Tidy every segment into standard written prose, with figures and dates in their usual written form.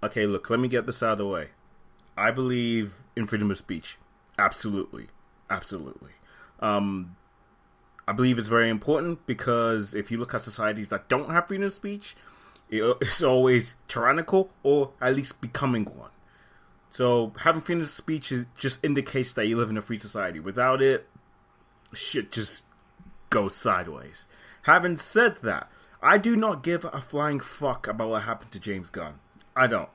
Okay, look, let me get this out of the way. I believe in freedom of speech. Absolutely. Absolutely. I believe it's very important because if you look at societies that don't have freedom of speech, it's always tyrannical or at least becoming one. So having freedom of speech just indicates that you live in a free society. Without it, shit just goes sideways. Having said that, I do not give a flying fuck about what happened to James Gunn. I don't.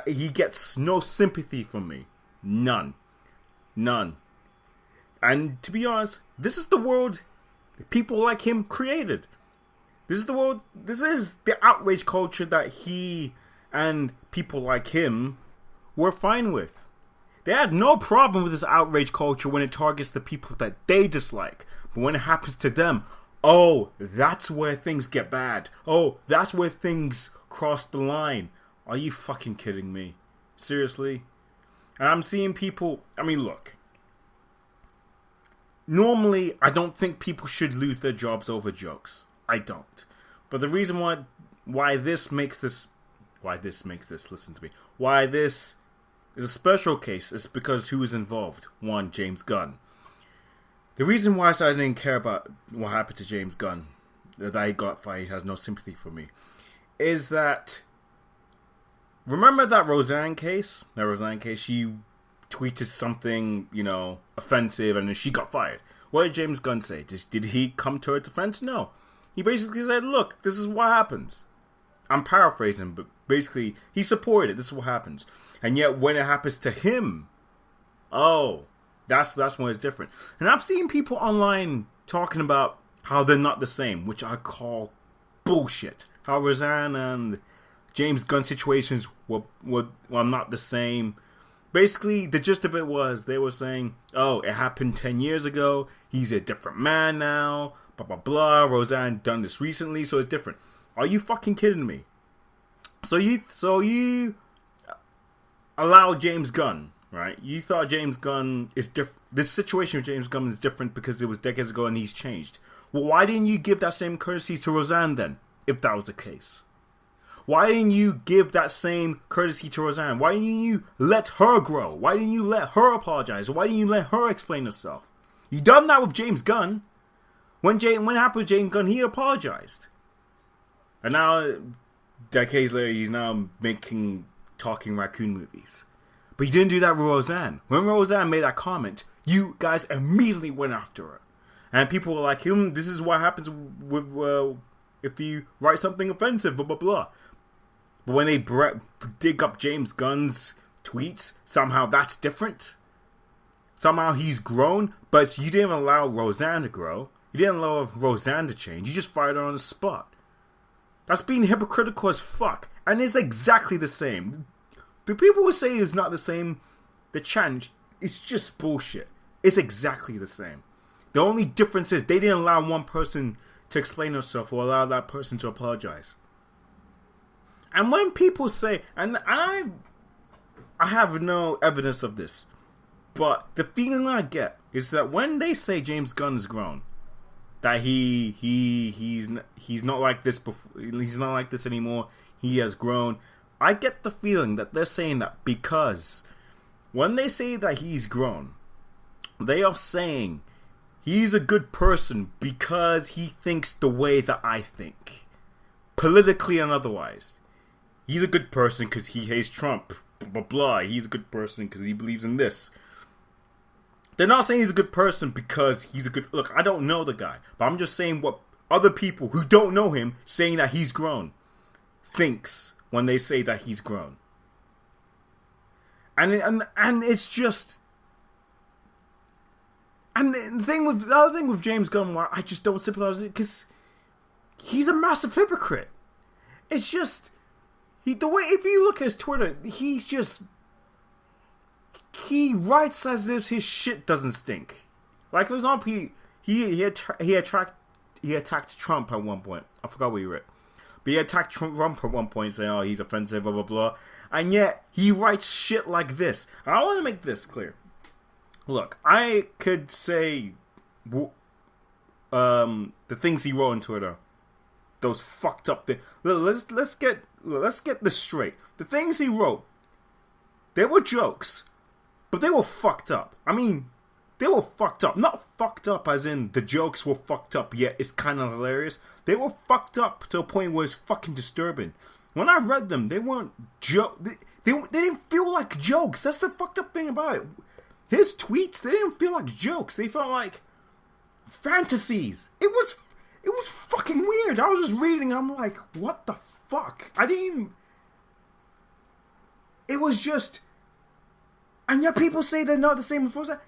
He gets no sympathy from me. None. And to be honest, this is the world people like him created. This is the outrage culture that he and people like him were fine with. They had no problem with this outrage culture when it targets the people that they dislike. But when it happens to them, oh, that's where things get bad. Oh, that's where things cross the line. Are you fucking kidding me? Seriously? And I'm seeing people... I mean, look. Normally, I don't think people should lose their jobs over jokes. I don't. But the reason why this makes this... Listen to me. Why this is a special case is because who is involved? One, James Gunn. The reason why I didn't care about what happened to James Gunn, that he got fired, he has no sympathy for me, is that... Remember that Roseanne case? She tweeted something, offensive, and then she got fired. What did James Gunn say? Did he come to her defense? No. He basically said, look, this is what happens. I'm paraphrasing, but basically, he supported it. This is what happens. And yet, when it happens to him, oh, that's when it's different. And I've seen people online talking about how they're not the same, which I call bullshit. How Roseanne and James Gunn situations were not the same. Basically, the gist of it was they were saying, oh, it happened 10 years ago. He's a different man now. Blah, blah, blah. Roseanne done this recently, so it's different. Are you fucking kidding me? So you allow James Gunn, right? You thought James Gunn is different. This situation with James Gunn is different because it was decades ago and he's changed. Well, why didn't you give that same courtesy to Roseanne then, if that was the case? Why didn't you give that same courtesy to Roseanne? Why didn't you let her grow? Why didn't you let her apologize? Why didn't you let her explain herself? You done that with James Gunn. When it happened with James Gunn, he apologized. And now, decades later, he's now making Talking Raccoon movies. But he didn't do that with Roseanne. When Roseanne made that comment, you guys immediately went after her. And people were like, this is what happens with if you write something offensive, blah, blah, blah. But when they dig up James Gunn's tweets, somehow that's different. Somehow he's grown, but you didn't allow Roseanne to grow. You didn't allow Roseanne to change. You just fired her on the spot. That's being hypocritical as fuck. And it's exactly the same. The people who say it's not the same, the challenge, it's just bullshit. It's exactly the same. The only difference is they didn't allow one person to explain herself or allow that person to apologize. And when people say, and I have no evidence of this, but the feeling I get is that when they say James Gunn is grown, that he's not like this before, he's not like this anymore, he has grown. I get the feeling that they're saying that because when they say that he's grown, they are saying he's a good person because he thinks the way that I think, politically and otherwise. He's a good person because he hates Trump, blah, blah, blah. He's a good person because he believes in this. They're not saying he's a good person because he's a good... Look, I don't know the guy, but I'm just saying what other people who don't know him saying that he's grown thinks when they say that he's grown. And it's just... And the other thing with James Gunn, why I just don't sympathize with it, because he's a massive hypocrite. It's just... the way, if you look at his Twitter, he writes as if his shit doesn't stink. Like, for example, he attacked Trump at one point. I forgot where he read. But he attacked Trump at one point, saying, oh, he's offensive, blah, blah, blah. And yet, he writes shit like this. And I want to make this clear. Look, I could say the things he wrote on Twitter those fucked up things. Let's get this straight. The things he wrote, they were jokes, but they were fucked up. I mean, they were fucked up. Not fucked up as in the jokes were fucked up, yet it's kind of hilarious. They were fucked up to a point where it's fucking disturbing. When I read them, they weren't they didn't feel like jokes. That's the fucked up thing about it. His tweets, they didn't feel like jokes. They felt like fantasies. It was fucking weird. I was just reading, I'm like, what the fuck? It was just... And yet people say they're not the same as Roseanne.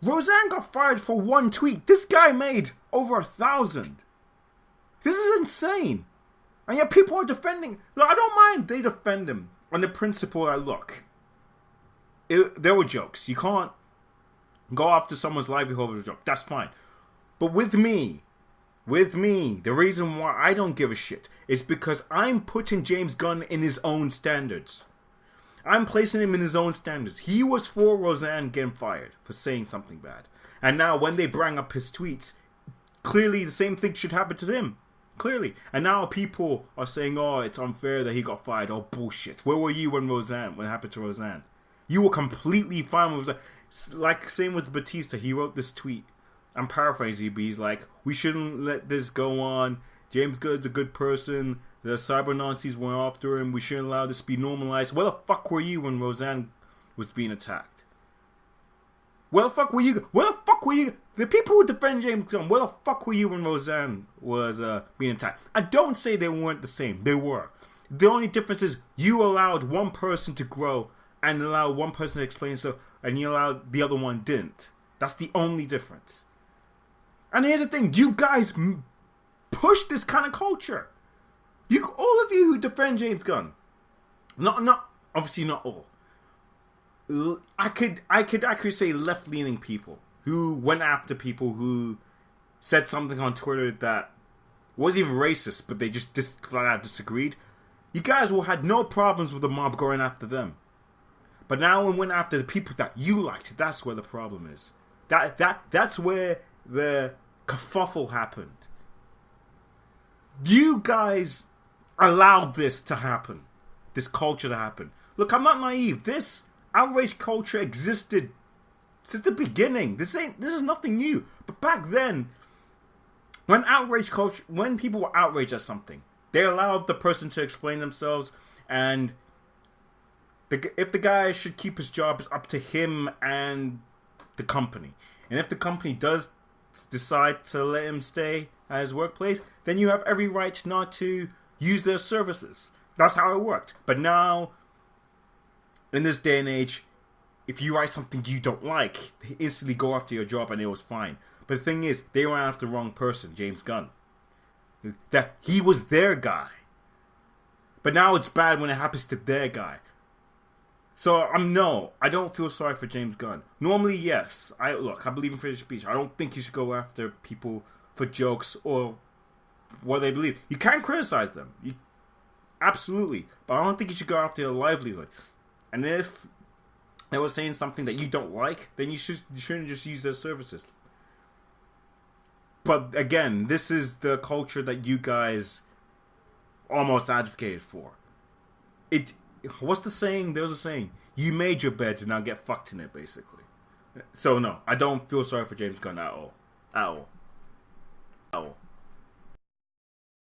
Roseanne got fired for one tweet. This guy made over 1,000. This is insane. And yet people are defending... Look, I don't mind they defend him on the principle that, look, there were jokes. You can't go after someone's livelihood with a joke. That's fine. But with me, the reason why I don't give a shit is because I'm putting James Gunn in his own standards. I'm placing him in his own standards. He was for Roseanne getting fired for saying something bad. And now when they bring up his tweets, clearly the same thing should happen to him. Clearly. And now people are saying, oh, it's unfair that he got fired. Oh, bullshit. Where were you when it happened to Roseanne? You were completely fine with Roseanne. Like, same with Batista. He wrote this tweet. I'm paraphrasing, but he's like, we shouldn't let this go on. James Gunn's a good person. The cyber Nazis went after him. We shouldn't allow this to be normalized. Where the fuck were you when Roseanne was being attacked? Where the fuck were you? The people who defend James Gunn, where the fuck were you when Roseanne was being attacked? I don't say they weren't the same. They were. The only difference is you allowed one person to grow and allowed one person to explain so, and you allowed the other one didn't. That's the only difference. And here's the thing, you guys push this kind of culture. All of you who defend James Gunn, obviously not all. I could actually say left-leaning people who went after people who said something on Twitter that wasn't even racist, but they just disagreed. You guys will had no problems with the mob going after them. But now we went after the people that you liked. That's where the problem is. That's where the kerfuffle happened. You guys allowed this to happen. This culture to happen. Look, I'm not naive. This outrage culture existed since the beginning. This is nothing new. But back then, when people were outraged at something, they allowed the person to explain themselves, and if the guy should keep his job, it's up to him and the company. And if the company does decide to let him stay at his workplace, then you have every right not to use their services. That's how it worked. But now, in this day and age, if you write something you don't like, they instantly go after your job, and it was fine. But the thing is, they went after the wrong person, James Gunn. That he was their guy. But now it's bad when it happens to their guy. So I don't feel sorry for James Gunn. Normally, yes. I believe in free speech. I don't think you should go after people for jokes or what they believe. You can criticize them. Absolutely. But I don't think you should go after their livelihood. And if they were saying something that you don't like, then you shouldn't just use their services. But again, this is the culture that you guys almost advocated for. What's the saying? There was a saying. You made your bed to now get fucked in it, basically. So no, I don't feel sorry for James Gunn at all. At all.